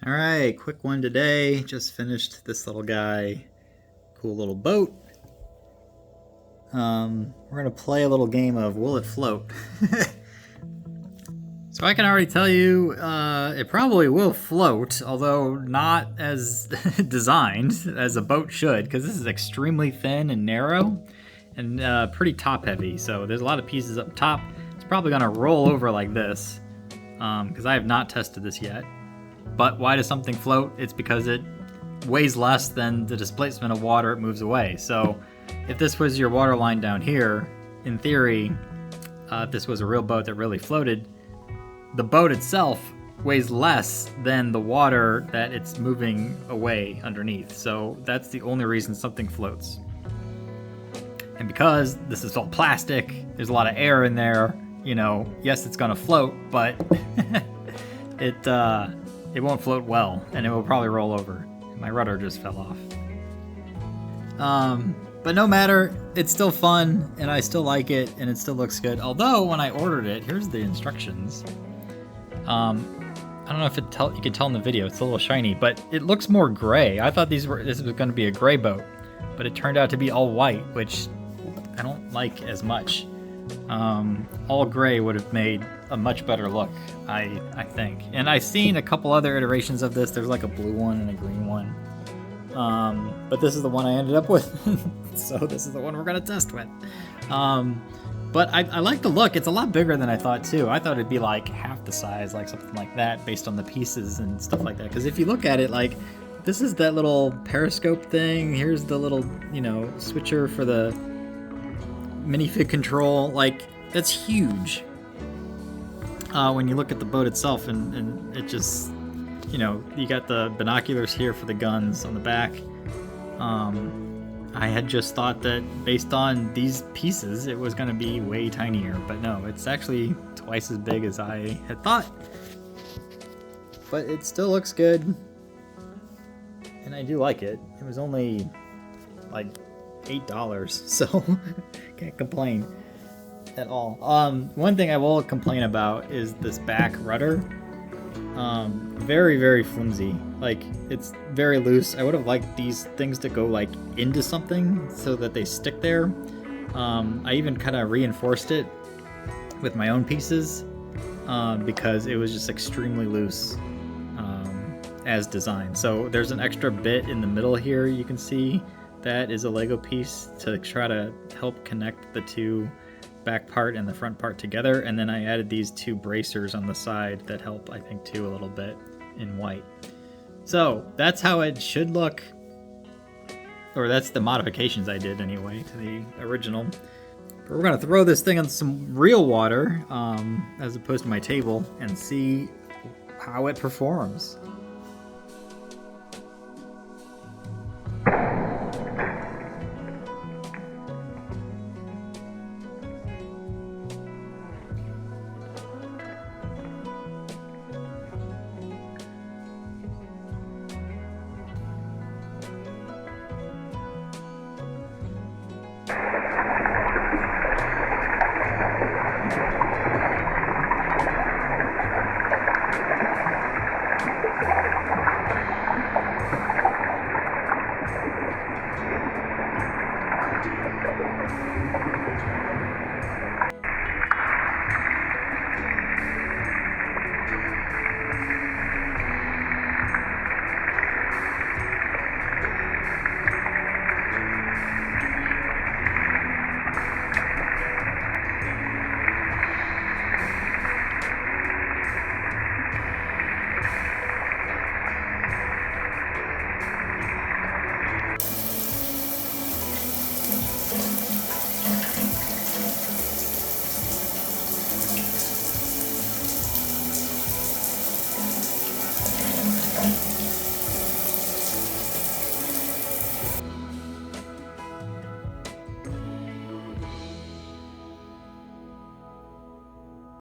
All right, quick one today. Just finished this little guy. Cool little boat. We're gonna play a little game of Will It Float? So I can already tell you it probably will float, although not as designed as a boat should, because this is extremely thin and narrow and pretty top heavy. So there's a lot of pieces up top. It's probably gonna roll over like this, because I have not tested this yet. But why does something float? It's because it weighs less than the displacement of water it moves away. So if this was your water line down here, in theory, if this was a real boat that really floated, the boat itself weighs less than the water that it's moving away underneath. So that's the only reason something floats. And because this is all plastic, there's a lot of air in there, yes, it's gonna float, but it won't float well, and it will probably roll over. My rudder just fell off. But no matter, it's still fun, and I still like it, and it still looks good. Although, when I ordered it, here's the instructions. I don't know if you can tell in the video, it's a little shiny, but it looks more gray. I thought this was going to be a gray boat, but it turned out to be all white, which I don't like as much. All gray would have made a much better look, I think. And I've seen a couple other iterations of this. There's like a blue one and a green one. But this is the one I ended up with. So this is the one we're going to test with. But I like the look. It's a lot bigger than I thought, too. I thought it'd be like half the size, like something like that, based on the pieces and stuff like that. Because if you look at it, like, this is that little periscope thing. Here's the little, switcher for the minifig control. Like, that's huge. When you look at the boat itself, and it just, you got the binoculars here for the guns on the back. I had just thought that based on these pieces, it was going to be way tinier, but no, it's actually twice as big as I had thought. But it still looks good, and I do like it. It was only like $8, so can't complain at all. One thing I will complain about is this back rudder. Very, very flimsy. Like, it's very loose. I would have liked these things to go like into something so that they stick there. I even kind of reinforced it with my own pieces because it was just extremely loose as designed. So there's an extra bit in the middle here you can see that is a Lego piece to try to help connect the two back part and the front part together, and then I added these two bracers on the side that help, I think, too, a little bit in white. So that's how it should look, or that's the modifications I did anyway to the original. But we're gonna throw this thing on some real water as opposed to my table and see how it performs.